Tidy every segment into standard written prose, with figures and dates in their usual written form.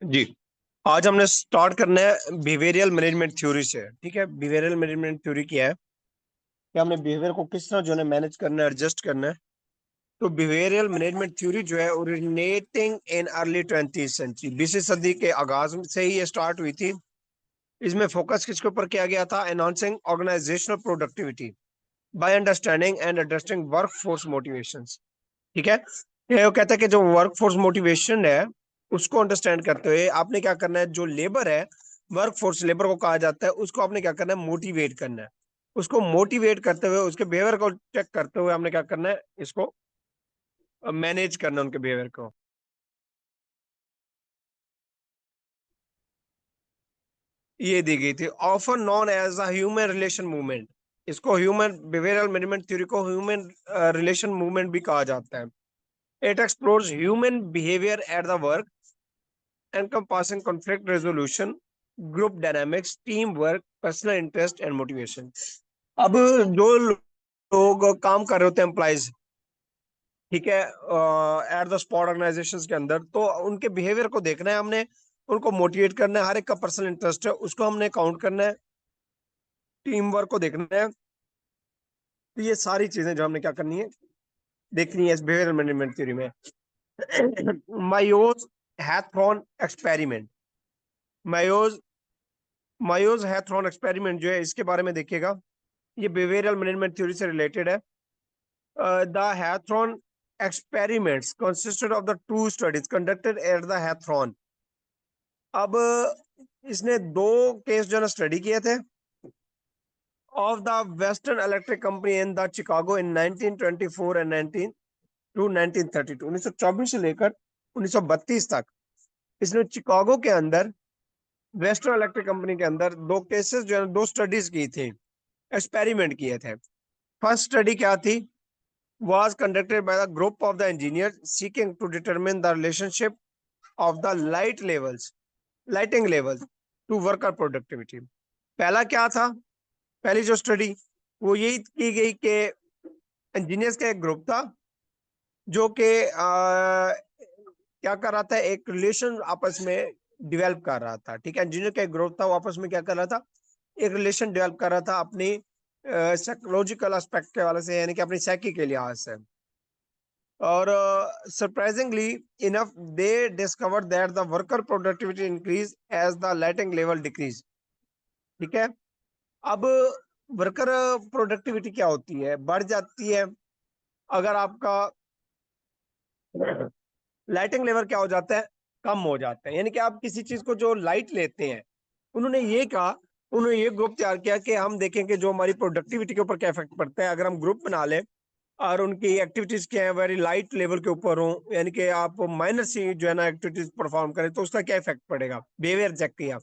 जी। आज हमने स्टार्ट करना है बिहेवियरल मैनेजमेंट थ्योरी से। ठीक है, बिहेवियरल मैनेजमेंट थ्योरी क्या है कि हमने बिहेवियर को किस तरह जो है मैनेज करना है, एडजस्ट करना है। तो बिहेवियरल मैनेजमेंट थ्योरी जो है originating in early 20th century, 20वीं सदी के आगाज से ही ये स्टार्ट हुई थी। इसमें फोकस किसके ऊपर किया गया था? Enhancing organizational productivity by understanding and adjusting work force motivations. ठीक है, ये वो कहता है कि जो वर्क फोर्स मोटिवेशन है उसको अंडरस्टैंड करते हुए आपने क्या करना है, जो लेबर है, वर्क फोर्स लेबर को कहा जाता है, उसको आपने क्या करना है, मोटिवेट करना है। उसको मोटिवेट करते हुए उसके बिहेवियर को चेक करते हुए हमने क्या करना है, इसको मैनेज करना है, उनके बिहेवियर को। ये दी गई थी, often known as a human relation movement. इसको ह्यूमन बिहेवियरल मैनेजमेंट थ्योरी को ह्यूमन रिलेशन मूवमेंट भी कहा जाता है। It explores human behaviour at the work encompassing conflict resolution, group dynamics, teamwork, personal interest and motivation. अब जो लोग काम कर रहे होते हैं एम्प्लॉइज, ठीक है, एट द स्पॉट ऑर्गेनाइजेशंस के अंदर, तो उनके बिहेवियर को देखना है हमने, उनको मोटिवेट करना है, हर एक का पर्सनल इंटरेस्ट है उसको हमने काउंट करना है, टीम वर्क को देखना है। तो ये सारी चीजें जो हमने क्या करनी है, देखनी है इस बिहेवियर मैनेजमेंट थ्योरी में। मायोज हैथरॉन एक्सपेरिमेंट। मायोज मायोज हैथरॉन एक्सपेरिमेंट जो है इसके बारे में देखिएगा, ये बिहेवियरल मैनेजमेंट थ्योरी से रिलेटेड है। The Hawthorne experiments consisted of the two studies conducted at the Hawthorne. अब इसने दो केस जो है ना स्टडी किए थे of the Western Electric company in the Chicago in 1924 and 19 to 1932, 1924 से लेकर 1932 तक इसने चिकागो के अंदर वेस्टर्न इलेक्ट्रिक कंपनी के अंदर दो केसेस जो है दो स्टडीज की थी, एक्सपेरिमेंट किए थे। फर्स्ट स्टडी क्या थी? was conducted by the group of the engineers seeking to determine the relationship of the lighting levels to worker productivity। पहला क्या था? पहली जो स्टडी वो यही की गई कि इंजीनियर्स का एक ग्रुप था जो कि क्या कर रहा था, एक रिलेशन आपस में डेवलप कर रहा था। ठीक है, इंजीनियर का एक ग्रुप था, वो आपस में क्या कर रहा था, एक रिलेशन डेवलप कर रहा था अपनी साइकोलॉजिकल एस्पेक्ट के वाले से, यानी कि अपनी साइकी के लिहाज से। और surprisingly enough they discover that the worker productivity increase as the lighting level decrease. ठीक है, अब वर्कर प्रोडक्टिविटी क्या होती है, बढ़ जाती है अगर आपका लाइटिंग लेवल क्या हो जाता है, कम हो जाता है। यानी कि आप किसी चीज को जो लाइट लेते हैं, उन्होंने ये कहा, उन्होंने ये ग्रुप तैयार किया कि हम देखेंगे जो हमारी प्रोडक्टिविटी के ऊपर क्या इफेक्ट पड़ता है अगर हम ग्रुप बना लें और उनकी एक्टिविटीज क्या है वेरी लाइट लेवल के ऊपर हो, यानी कि आप माइनर सी जो है ना एक्टिविटीज परफॉर्म करें तो उसका क्या इफेक्ट पड़ेगा, बिहेवियर चेक किया।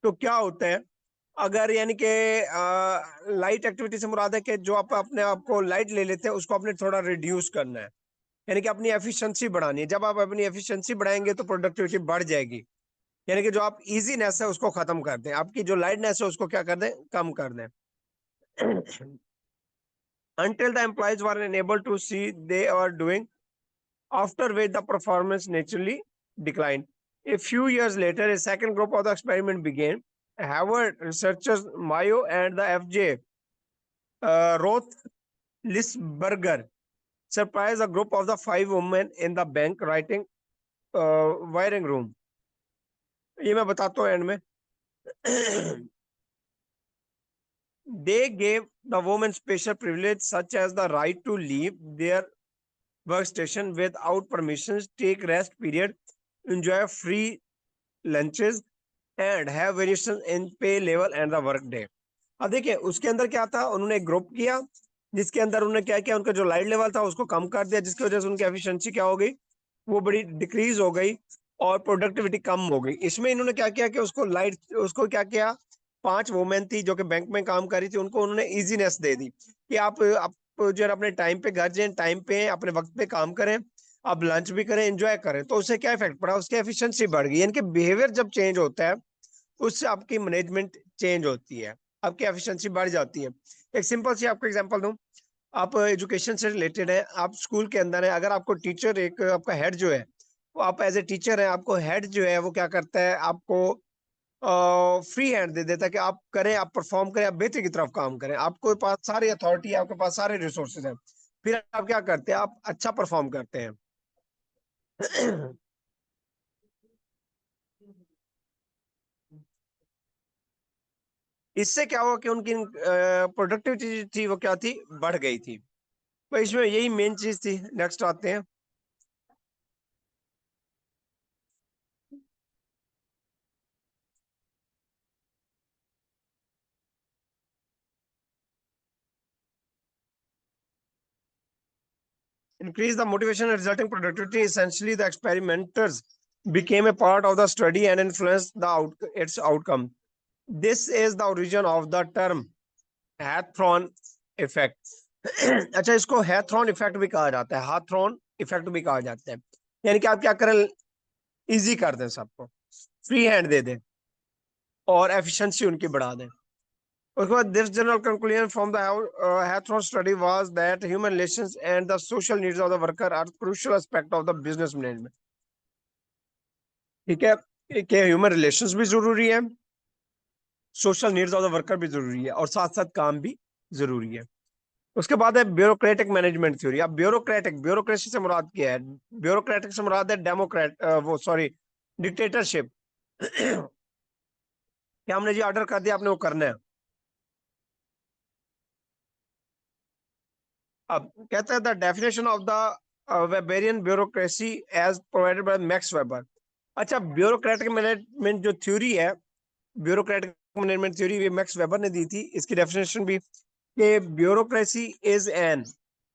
तो क्या होता है, अगर यानी कि लाइट एक्टिविटी से मुराद है कि जो आप अपने आप को लाइट ले लेते हैं उसको आपने थोड़ा रिड्यूस करना है, यानी कि अपनी एफिशिएंसी बढ़ानी है। जब आप अपनी एफिशिएंसी बढ़ाएंगे तो प्रोडक्टिविटी बढ़ जाएगी। यानी कि जो आप इजीनेस है उसको खत्म कर दें, आपकी जो लाइटनेस है उसको क्या कर दें, कम कर दें। until the employees were unable to see they are doing, after which the performance naturally declined. A few years later, a second group of the experiment began. Harvard researchers Mayo and the FJ Roth-Lisberger surprised a group of the five women in the bank writing wiring room। ये मैं बताता हूँ and में। They gave the women special privilege such as the right to leave their workstation without permissions, take rest period, enjoy free lunches and have variation in pay level and the work day। अब देखिए उसके अंदर क्या था, उन्होंने एक group किया जिसके अंदर उन्होंने क्या किया, उनका जो लाइट लेवल था उसको कम कर दिया, जिसकी वजह से उनकी एफिशिएंसी क्या हो गई, वो बड़ी डिक्रीज हो गई और प्रोडक्टिविटी कम हो गई। इसमें इन्होंने क्या किया कि उसको क्या किया, पांच वुमेन थी जो कि बैंक में काम कर रही थी, उनको उन्होंने इजीनेस दे दी कि आप जो है अपने टाइम पे घर जाए, टाइम पे अपने वक्त पे काम करें, आप लंच भी करें, एंजॉय करें। तो उससे क्या इफेक्ट पड़ा, उसकी एफिशिएंसी बढ़ गई। यानी कि बिहेवियर जब चेंज होता है उससे आपकी मैनेजमेंट चेंज होती है, आपकी एफिशिएंसी बढ़ जाती है। एक सिंपल सी आपको एग्जांपल दूं, आप एजुकेशन से रिलेटेड है, आप स्कूल के अंदर है, अगर आपको टीचर एक आपका हेड जो है आप एज ए टीचर हैं, आपको हेड जो है वो क्या करता है, आपको फ्री हैंड दे देता है कि आप करें, आप परफॉर्म करें, आप बेहतर की तरफ काम करें, आपके पास सारी अथॉरिटी है, आपके पास सारे रिसोर्सेज हैं, फिर आप क्या करते हैं, आप अच्छा परफॉर्म करते हैं। इससे क्या हुआ कि उनकी प्रोडक्टिविटी थी वो क्या थी, बढ़ गई थी। तो इसमें यही मेन चीज थी। नेक्स्ट आते हैं। Increase the motivation and resulting productivity. Essentially, the experimenters became a part of the study and influenced its outcome. This is the origin of the term Hawthorne effect. अच्छा, इसको हैथ्रॉन इफेक्ट भी कहा जाता है, हाथ्रॉन इफेक्ट भी कहा जाता है। यानी कि आप क्या करें, इजी कर दें, सबको फ्री हैंड दे दें और एफिशिएंसी उनकी बढ़ा दें। उसके बाद this general conclusion from the Hawthorne study was that human relations and the social needs of the worker are crucial aspect of the business management. ठीक है, कि ह्यूमन रिलेशंस भी जरूरी है, social needs of the worker भी जरूरी है, और साथ साथ काम भी जरूरी है। उसके बाद है ब्यूरोक्रेटिक मैनेजमेंट थ्योरी। अब ब्यूरोक्रेटिक, ब्यूरोक्रेसी से मुराद क्या है, ब्यूरोक्रेटिक से मुराद है डेमोक्रेट, वो सॉरी, डिक्टेटरशिप। क्या हमने जी ऑर्डर कर दिया, आपने वो करना है। अब कहता है the definition of the Weberian bureaucracy as provided by Max Weber. अच्छा, ब्यूरोक्रेटिक मैनेजमेंट जो थ्योरी है, ब्यूरोक्रेटिक मैनेजमेंट थ्योरी, ये मैक्स वेबर ने दी थी। इसकी डेफिनेशन भी कि bureaucracy is an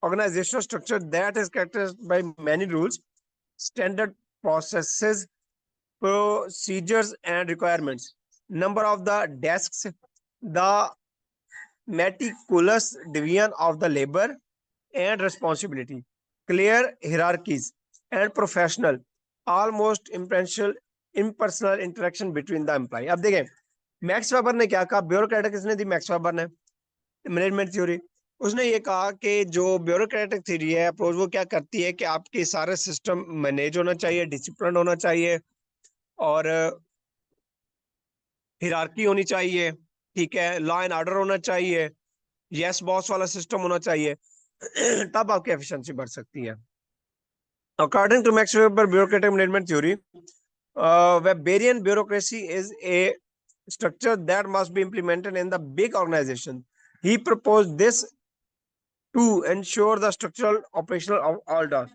organizational structure that is characterized by many rules, standard processes, procedures, and requirements. Number of the desks, the meticulous division of the labor and responsibility, clear hierarchies, and professional, almost impersonal interaction between the employee। अब देखें, max Weber ने क्या कहा, bureaucratic किसने दी, max Weber ने, management theory. उसने ये कहा कि जो ब्यूरोक्रेटिक थ्योरी है अप्रोच, वो क्या करती है कि आपके सारे सिस्टम मैनेज होना चाहिए, डिसिप्लिन होना चाहिए, और हिरार्की होनी चाहिए। ठीक है, लॉ एंड ऑर्डर होना चाहिए, यस बॉस वाला सिस्टम होना चाहिए। तब आपकी एफिशिएंसी बढ़ सकती है। According to Max Weber bureaucratic management theory, Weberian bureaucracy is a structure that must be implemented in the big organization. He proposed this to ensure the structural operational of all tasks,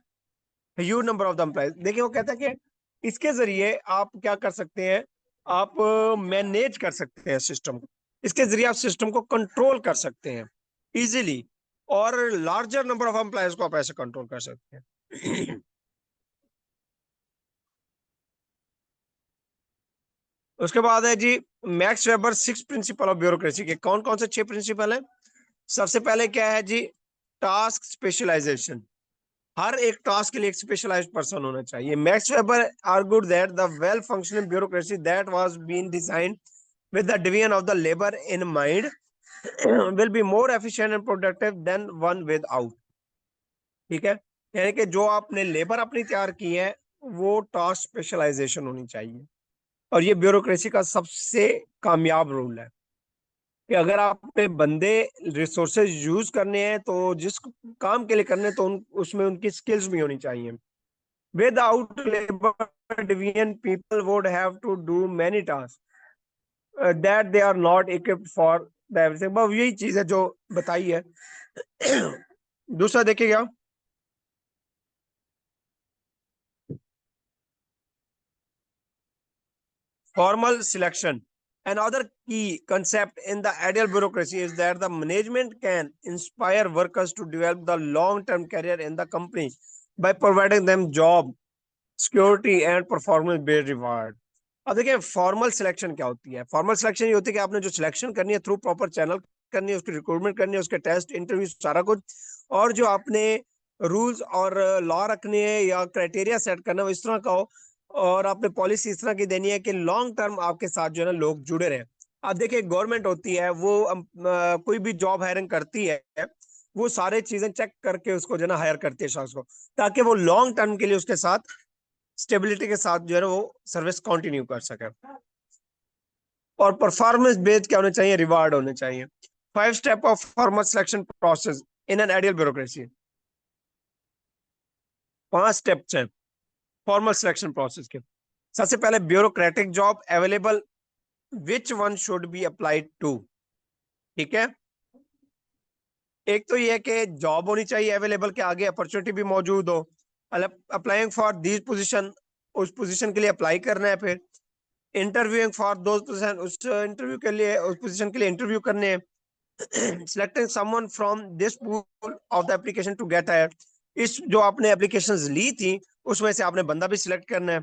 huge number of the employees। देखिए, वो कहता है कि इसके जरिए आप क्या कर सकते हैं, आप मैनेज कर सकते हैं सिस्टम को, इसके जरिए आप सिस्टम को कंट्रोल कर सकते हैं इजीली, और लार्जर नंबर ऑफ एम्प्लॉयज को आप ऐसे कंट्रोल कर सकते हैं। उसके बाद है जी Max Weber six principle of bureaucracy के। कौन कौन से 6 प्रिंसिपल है? सबसे पहले क्या है जी, टास्क स्पेशलाइजेशन। हर एक टास्क के लिए एक स्पेशलाइज्ड पर्सन होना चाहिए। Max Weber argued that the well functioning bureaucracy that was been designed with the division of the labor in mind will be more efficient and productive than one without। ठीक है, यानी कि जो आपने labour अपनी तैयार की है, वो टास्क स्पेशलाइजेशन होनी चाहिए। और ये ब्यूरोक्रेसी का सबसे कामयाब रूल है कि अगर आपने बंदे रिसोर्सेज यूज करने हैं, तो जिस काम के लिए करने, तो उसमें उनकी स्किल्स भी होनी चाहिए। Without labour division people would have to do many task that they are not equipped for the everything. बस यही चीज है जो बताई है। दूसरा देखिएगा, formal selection। Another key concept in the ideal bureaucracy is that the management can inspire workers to develop the long-term career in the company by providing them job security and performance-based reward। अब देखिए, formal selection क्या होती है। Formal selection ये होती है कि आपने जो सिलेक्शन करनी है थ्रू प्रॉपर चैनल करनी है, उसकी रिक्रूटमेंट करनी है, उसके टेस्ट इंटरव्यू सारा कुछ, और जो आपने रूल्स और लॉ रखने हैं या क्राइटेरिया सेट करना है वो इस तरह का हो, और आपने पॉलिसी इस तरह की देनी है कि लॉन्ग टर्म आपके साथ जो है ना लोग जुड़े रहे। अब देखिए, गवर्नमेंट होती है वो कोई भी जॉब हायरिंग करती है, वो सारे चीजें चेक करके उसको जो है ना हायर करती है शख्स को, ताकि वो लॉन्ग टर्म के लिए उसके साथ स्टेबिलिटी के साथ जो है वो सर्विस कंटिन्यू कर सके। और परफॉर्मेंस बेस्ड क्या होने चाहिए, रिवार्ड होने चाहिए। 5 step of formal selection process in an ideal bureaucracy. 5 steps हैं फॉर्मल सिलेक्शन प्रोसेस के। सबसे पहले bureaucratic job available, which one should be applied to. ठीक है, एक तो ये है कि जॉब होनी चाहिए अवेलेबल, के आगे अपॉर्चुनिटी भी मौजूद हो। अप्लाइंग फॉर दिस पोजीशन, उस पोजीशन के लिए अप्लाई करना है। फिर इंटरव्यूइंग फॉर दोज पोजीशन, उस इंटरव्यू के लिए, उस पोजीशन के लिए इंटरव्यू करने हैं। Selecting someone from this pool of the application to get hired, इस जो आपने एप्लीकेशंस ली थी उसमें से आपने बंदा भी सिलेक्ट करना है।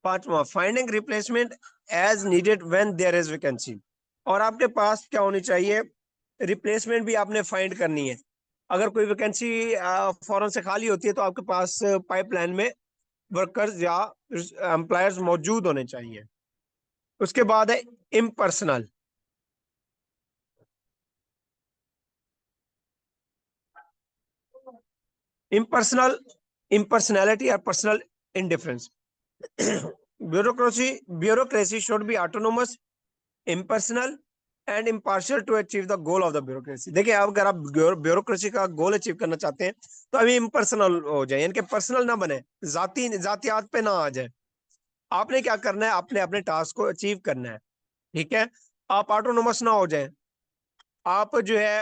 पांचवा, finding replacement as needed when there is vacancy. और आपके पास क्या होनी चाहिए, रिप्लेसमेंट भी आपने फाइंड करनी है। अगर कोई वैकेंसी फौरन से खाली होती है तो आपके पास पाइपलाइन में वर्कर्स या एम्प्लॉयर्स मौजूद होने चाहिए। उसके बाद है इम्पर्सनल। इम्पर्सनल, इम्पर्सनैलिटी और personal indifference. Bureaucracy should be autonomous, impersonal and impartial to achieve the goal of the bureaucracy. देखिए, अब अगर आप ब्यूरोक्रेसी का गोल अचीव करना चाहते हैं तो अभी इम्पर्सनल हो जाए, यानी कि पर्सनल ना बने, जातियात पे ना आ जाए। आपने क्या करना है, आपने अपने टास्क को अचीव करना है। ठीक है, आप ऑटोनोमस ना हो जाए। आप जो है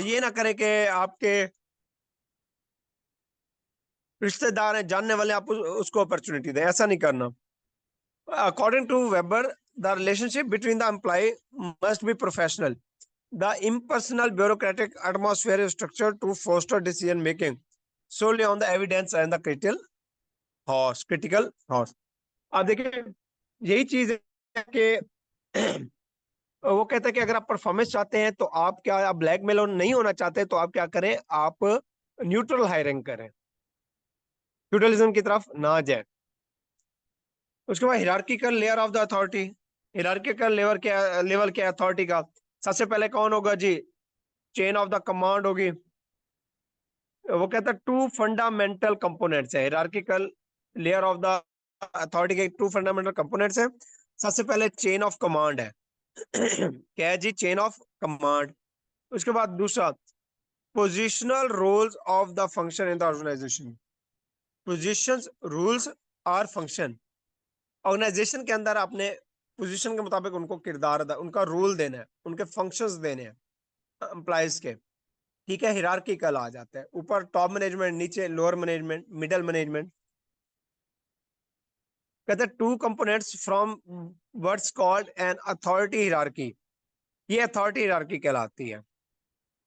ये ना करें कि आपके रिश्तेदार हैं, जानने वाले, आप उसको अपॉर्चुनिटी दें, ऐसा नहीं करना। According to Weber, the relationship between the employee must be professional. The impersonal bureaucratic atmosphere is structured to foster decision making solely on the evidence and the critical horse। अब देखिए, यही चीज है कि वो कहता है कि अगर आप परफॉर्मेंस चाहते हैं तो आप क्या, आप ब्लैकमेल नहीं होना चाहते तो आप क्या करें, आप न्यूट्रल हायरिंग करें, फ्यूडलिज्म की तरफ ना जाए। उसके बाद hierarchical layer of the authority. Hierarchical level के अथॉरिटी का सबसे पहले कौन होगा जी, चेन ऑफ द कमांड होगी। वो कहता है टू फंडामेंटल कंपोनेंट्स है hierarchical layer of the authority के, टू फंडामेंटल कंपोनेंट्स है। सबसे पहले चेन ऑफ कमांड है। क्या है जी, चेन ऑफ कमांड। उसके बाद दूसरा, positional roles of the function in the organization. Positions, rules और फंक्शन, ऑर्गेनाइजेशन के अंदर आपने पोजीशन के मुताबिक उनको किरदार, उनका रोल देना है, उनके फंक्शंस देने हैं एम्प्लॉयज के। ठीक है, हिरार्किकल आ जाता है, ऊपर टॉप मैनेजमेंट, नीचे लोअर मैनेजमेंट, मिडिल मैनेजमेंट। कहते हैं two components from words called an authority hierarchy. ये अथॉरिटी हिरार्की कहलाती है।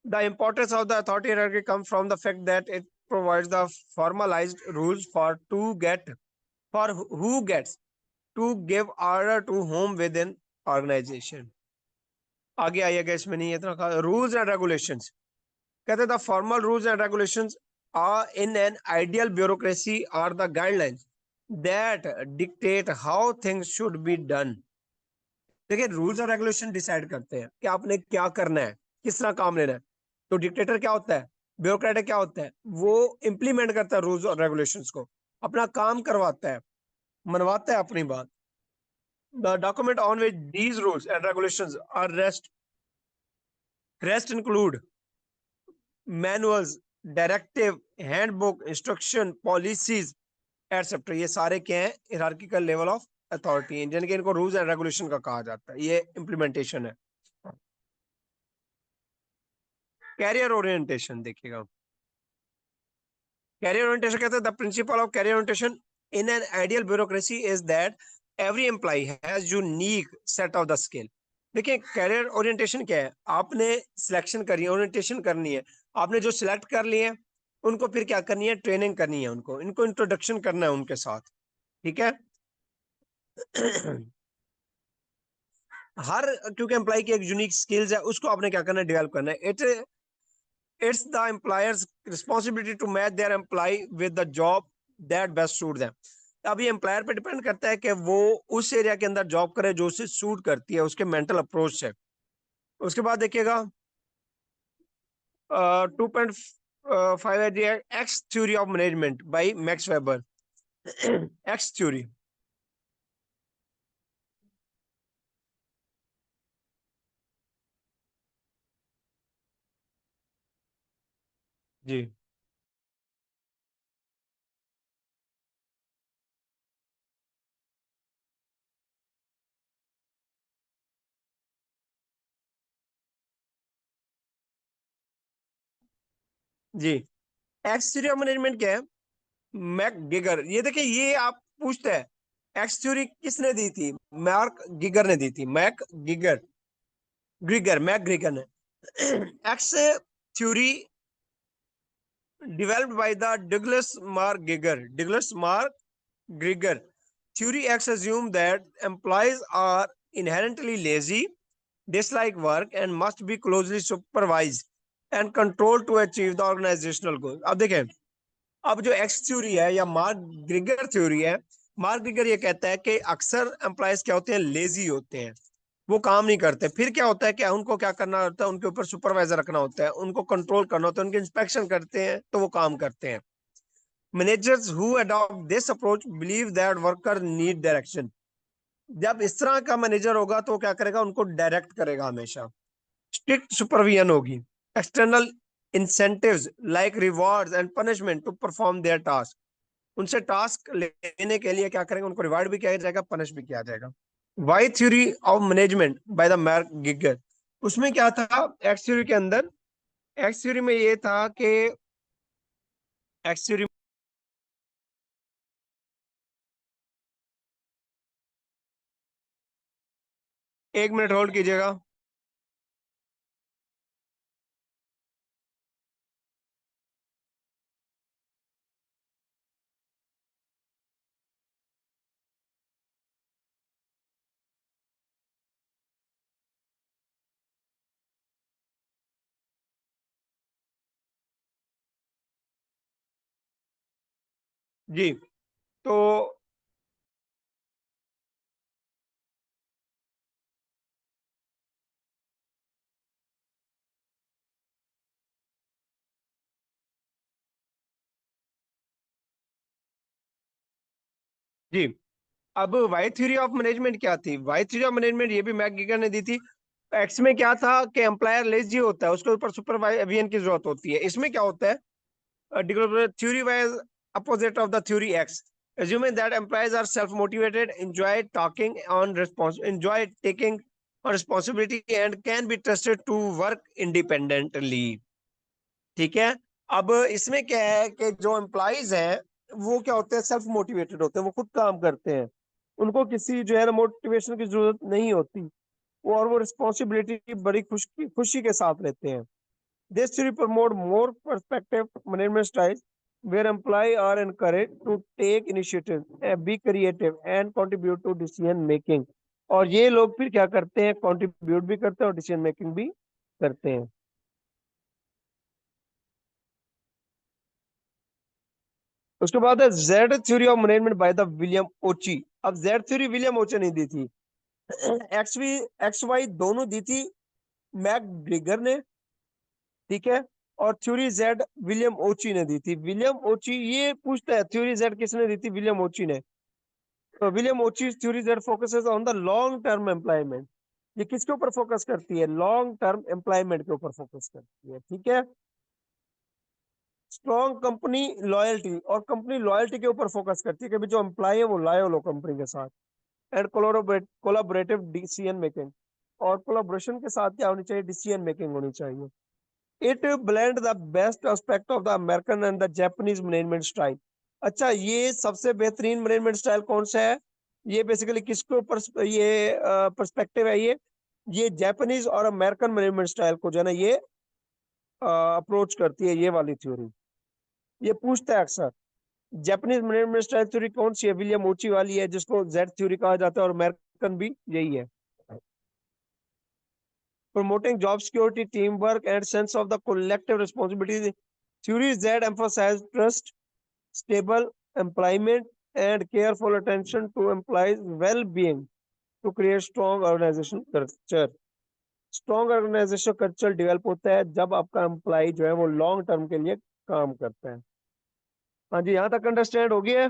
The importance of the authority hierarchy come from the fact that it provides the formalized rules for to get, for who gets to give order to whom within organization. आगे आइएगा, इसमें नहीं है इतना। Rules and regulations, कहते हैं the formal rules and regulations are in an ideal bureaucracy are the guidelines that dictate how things should be done. देखिए, rules और रेगुलेशन डिसाइड करते हैं कि आपने क्या करना है, किस तरह काम लेना है। तो डिक्टेटर क्या होता है, ब्यूरोक्रेट क्या होता है, वो इंप्लीमेंट करता है रूल्स और रेगुलेशंस को, अपना काम करवाता है, मनवाता है अपनी बात। The document on which these rules and regulations are rest include manuals, directive, handbook, instruction, policies et cetera. ये सारे क्या है, हिरार्किकल लेवल ऑफ अथॉरिटी है, जिनके इनको रूल्स एंड रेगुलेशन का कहा जाता है। ये इम्प्लीमेंटेशन है। कैरियर ओरिएंटेशन देखिएगा, कैरियर ओरिएंटेशन कहते हैं the principle of career orientation in an ideal bureaucracy is that every employee has unique set of the skill. देखिए, कैरियर ओरिएंटेशन क्या है, आपने सिलेक्शन करी है, ओरिएंटेशन करनी है। आपने जो सिलेक्ट कर लिए हैं उनको फिर क्या करनी है, ट्रेनिंग करनी है, उनको इनको इंट्रोडक्शन करना है उनके साथ। ठीक है। हर, क्योंकि एम्प्लॉय की एक यूनिक स्किल्स है, उसको आपने क्या करना है, डेवलप करना है। It's the employers responsibility to match their employee with the job that best suit them. अब ये एम्प्लॉयर पे डिपेंड करता है कि वो उस एरिया के अंदर जॉब करे जो उसे सूट करती है, उसके मेंटल अप्रोच से। उसके बाद देखिएगा, 2.5 है जी X theory of management by Max Weber. X theory. जी जी। एक्स थ्योरी ऑफ मैनेजमेंट क्या है? मैक गिगर, ये देखिए, ये आप पूछते हैं एक्स थ्योरी किसने दी थी? मार्क गिगर ने दी थी। मैक गिगर, ग्रिगर, मैक ग्रिगर ने। X theory developed by the Douglas Mark Giger. Douglas Mark Giger. Theory X assumes that employees are inherently lazy, dislike work, and must be closely supervised and controlled to achieve the organizational goal. अब देखें, अब जो x theory है या mark ग्रिगर theory है, mark ग्रिगर ये कहता है कि अक्सर एम्प्लॉयज क्या होते हैं? लेजी होते हैं, वो काम नहीं करते। फिर क्या होता है कि उनको क्या करना होता है? उनके ऊपर सुपरवाइजर रखना होता है, उनको कंट्रोल करना होता है, उनकी इंस्पेक्शन करते हैं तो वो काम करते हैं। Managers who adopt this approach believe that worker need direction. जब इस तरह का मैनेजर होगा तो क्या करेगा? उनको डायरेक्ट करेगा हमेशा। स्ट्रिक्ट सुपरविजन होगी। External incentives like rewards and punishment to perform their task. उनसे टास्क लेने के लिए क्या करेंगे? उनको रिवार्ड भी किया जाएगा, पनिश भी किया जाएगा। Y theory of management by the McGregor. उसमें क्या था एक्स थ्योरी के अंदर? एक्स थ्योरी में ये था कि एक्स थ्योरी, एक मिनट होल्ड कीजिएगा। जी तो जी, अब वाई थ्योरी ऑफ मैनेजमेंट क्या थी? वाई थ्योरी ऑफ मैनेजमेंट ये भी मैकगिगर ने दी थी। एक्स में क्या था कि एम्प्लॉयर लेजी होता है, उसके ऊपर सुपरवाइजन की जरूरत होती है। इसमें क्या होता है? theory was opposite of the theory X, assuming that employees are self-motivated, enjoy taking on responsibility, and can be trusted to work independently। ठीक है। अब इसमें क्या है कि जो एम्प्लॉइज हैं वो क्या होते हैं? सेल्फ मोटिवेटेड होते हैं, वो खुद काम करते हैं, उनको किसी जो है ना मोटिवेशन की जरूरत नहीं होती, और वो रिस्पॉन्सिबिलिटी बड़ी खुशी के साथ लेते हैं। This theory promote more perspective management styles where employees are encouraged to take initiative, be creative and contribute to decision making। और ये लोग फिर क्या करते हैं? कंट्रीब्यूट भी करते हैं और डिसीजन मेकिंग भी करते हैं। उसके बाद है Z theory of management by the William Ouchi. अब जेड थ्योरी विलियम ओची ने दी थी, एक्स वाई दोनों दी थी मैक ग्रिगर ने। ठीक है। और थ्योरी जेड विलियम ओची ने दी थी। विलियम ओची, ये पूछता है थ्योरी जेड किसने दी थी? विलियम ओची ने। तो William Ouchi theory Z focuses on the long term employment. ये किसके ऊपर फोकस करती है? लॉन्ग टर्म एम्प्लॉयमेंट के ऊपर फोकस करती है। ठीक है। स्ट्रॉन्ग कंपनी लॉयल्टी, और कंपनी लॉयल्टी के ऊपर फोकस करती है कि भी जो एम्प्लॉय है वो लॉयल हो कंपनी के साथ। एंड कोलाबोरेटिव डिसीजन मेकिंग, और कोलाबोरेशन के साथ क्या होनी चाहिए? डिसीजन मेकिंग होनी चाहिए। It blend the best aspect of the American and the Japanese management style. अच्छा, ये सबसे बेहतरीन मैनेजमेंट स्टाइल कौन सा है? ये बेसिकली किसके ऊपर ये पर्सपेक्टिव है? ये जापानीज और अमेरिकन मैनेजमेंट स्टाइल को जो है ना ये अप्रोच करती है, ये वाली थ्योरी। ये पूछता है अक्सर जापानीज मैनेजमेंट स्टाइल थ्योरी कौन सी है? विलियम ओची वाली है, जिसको जेड थ्योरी कहा जाता है, और अमेरिकन भी यही है। promoting job security, teamwork, and sense of the collective responsibility. Theories that emphasize trust, stable employment, and careful attention to employees' well-being to create strong organization culture. Strong organization culture develop होता है जब आपका employ जो है वो long term के लिए काम करता है। हाँ जी, यहाँ तक अंडरस्टैंड हो गया है।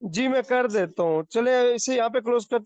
जी मैं कर देता हूँ, चले इसे यहाँ पे क्लोज करते हैं।